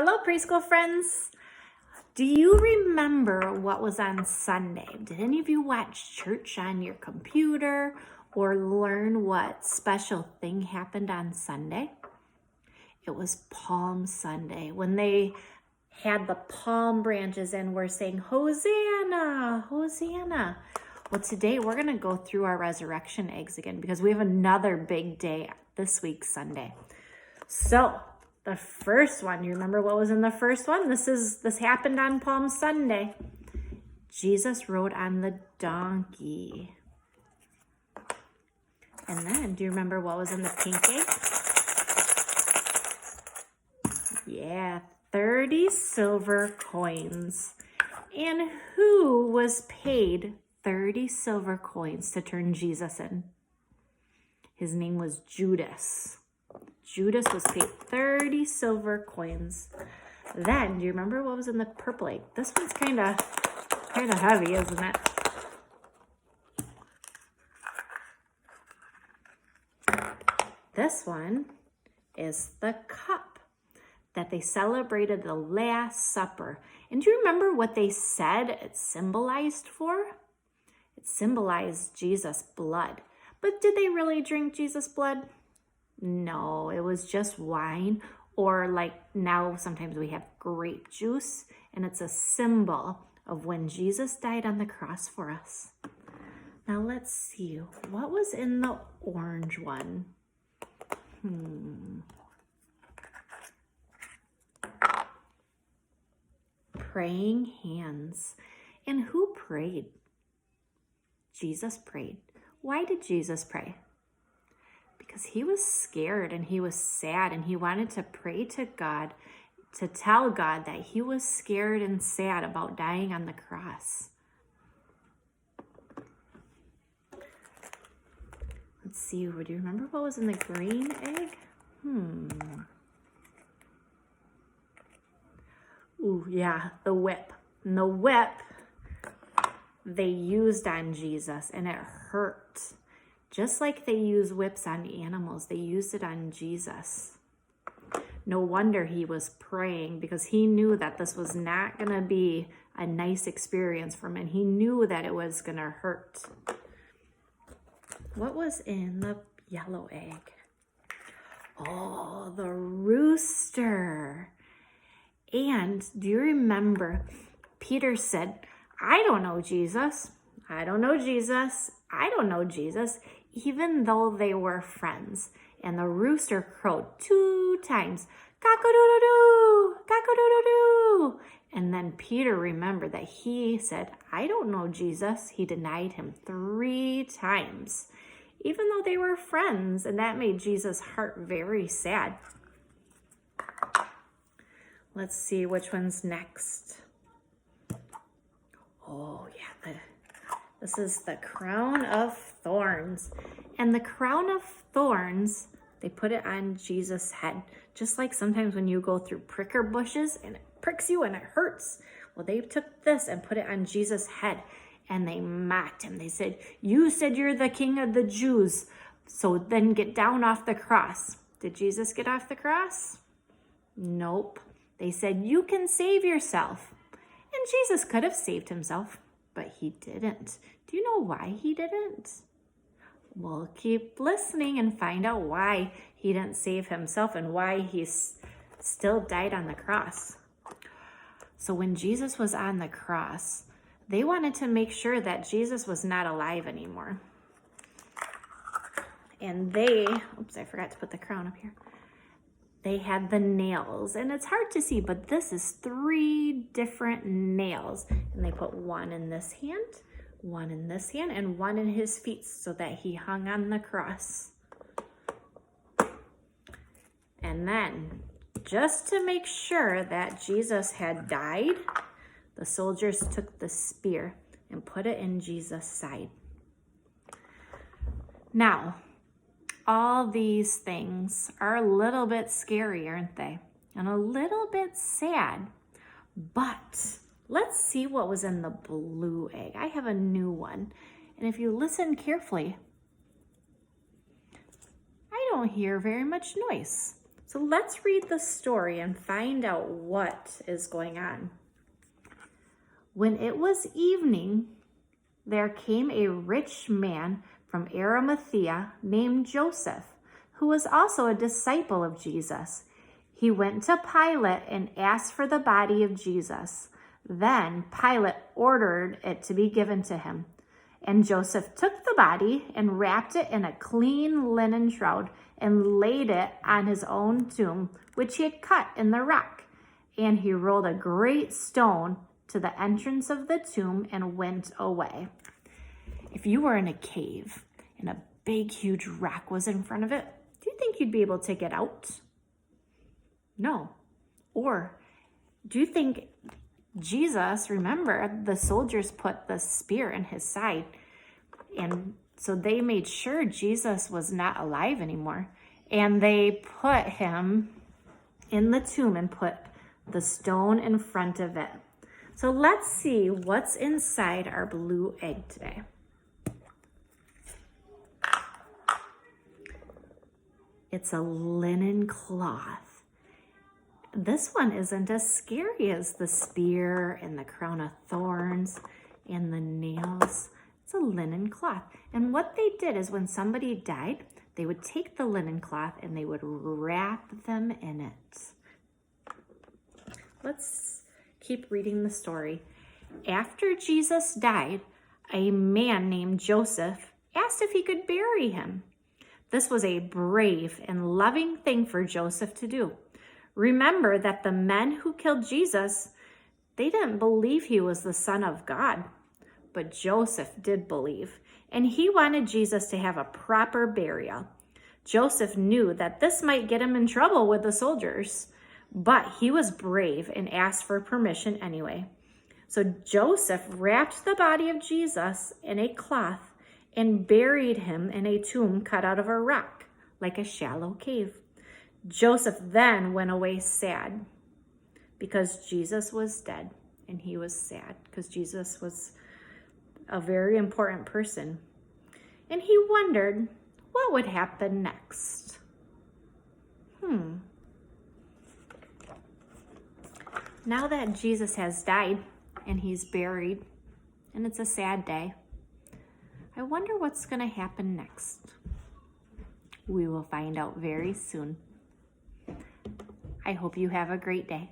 Hello, preschool friends. Do you remember what was on Sunday? Did any of you watch church on your computer or learn what special thing happened on Sunday? It was Palm Sunday when they had the palm branches and were saying, Hosanna, Hosanna. Well, today we're going to go through our resurrection eggs again because we have another big day this week, Sunday. So, the first one, you remember what was in the first one? This happened on Palm Sunday. Jesus rode on the donkey. And then, do you remember what was in the pink egg? Yeah, 30 silver coins. And who was paid 30 silver coins to turn Jesus in? His name was Judas. Judas was paid 30 silver coins. Then, do you remember what was in the purple egg? This one's kind of heavy, isn't it? This one is the cup that they celebrated the Last Supper. And do you remember what they said it symbolized for? It symbolized Jesus' blood. But did they really drink Jesus' blood? No, it was just wine, or like now sometimes we have grape juice, and it's a symbol of when Jesus died on the cross for us. Now let's see, what was in the orange one? Praying hands. And who prayed? Jesus prayed. Why did Jesus pray? Because he was scared and he was sad and he wanted to pray to God, to tell God that he was scared and sad about dying on the cross. Let's see, do you remember what was in the green egg? Ooh, yeah, the whip. And the whip they used on Jesus and it hurt. Just like they use whips on animals, they used it on Jesus. No wonder he was praying because he knew that this was not going to be a nice experience for him. And he knew that it was going to hurt. What was in the yellow egg? Oh, the rooster. And do you remember Peter said, I don't know Jesus. I don't know Jesus. I don't know Jesus, even though they were friends. And the rooster crowed 2 times, cock-a-doodle-doo, cock-a-doodle-doo. And then Peter remembered that he said, I don't know Jesus. He denied him 3 times, even though they were friends. And that made Jesus' heart very sad. Let's see which one's next. Oh, yeah, this is the crown of thorns. And the crown of thorns, they put it on Jesus' head. Just like sometimes when you go through pricker bushes and it pricks you and it hurts. Well, they took this and put it on Jesus' head and they mocked him. They said, you said you're the king of the Jews, so then get down off the cross. Did Jesus get off the cross? Nope. They said, you can save yourself. And Jesus could have saved himself, but he didn't. Do you know why he didn't? We'll keep listening and find out why he didn't save himself and why he still died on the cross. So when Jesus was on the cross, they wanted to make sure that Jesus was not alive anymore. And oops, I forgot to put the crown up here. They had the nails, and it's hard to see, but this is 3 different nails. And they put one in this hand, one in this hand, and one in his feet so that he hung on the cross. And then, just to make sure that Jesus had died, the soldiers took the spear and put it in Jesus' side. Now, all these things are a little bit scary, aren't they? And a little bit sad. But let's see what was in the blue egg. I have a new one. And if you listen carefully, I don't hear very much noise. So let's read the story and find out what is going on. When it was evening, there came a rich man from Arimathea named Joseph, who was also a disciple of Jesus. He went to Pilate and asked for the body of Jesus. Then Pilate ordered it to be given to him. And Joseph took the body and wrapped it in a clean linen shroud and laid it on his own tomb, which he had cut in the rock. And he rolled a great stone to the entrance of the tomb and went away. If you were in a cave and a big, huge rock was in front of it, do you think you'd be able to get out? No. Or do you think Jesus, remember, the soldiers put the spear in his side, and so they made sure Jesus was not alive anymore. And they put him in the tomb and put the stone in front of it. So let's see what's inside our blue egg today. It's a linen cloth. This one isn't as scary as the spear and the crown of thorns and the nails. It's a linen cloth. And what they did is when somebody died, they would take the linen cloth and they would wrap them in it. Let's keep reading the story. After Jesus died, a man named Joseph asked if he could bury him. This was a brave and loving thing for Joseph to do. Remember that the men who killed Jesus, they didn't believe he was the Son of God. But Joseph did believe, and he wanted Jesus to have a proper burial. Joseph knew that this might get him in trouble with the soldiers, but he was brave and asked for permission anyway. So Joseph wrapped the body of Jesus in a cloth and buried him in a tomb cut out of a rock, like a shallow cave. Joseph then went away sad because Jesus was dead, and he was sad because Jesus was a very important person. And he wondered what would happen next. Now that Jesus has died and he's buried, and it's a sad day, I wonder what's going to happen next. We will find out very soon. I hope you have a great day.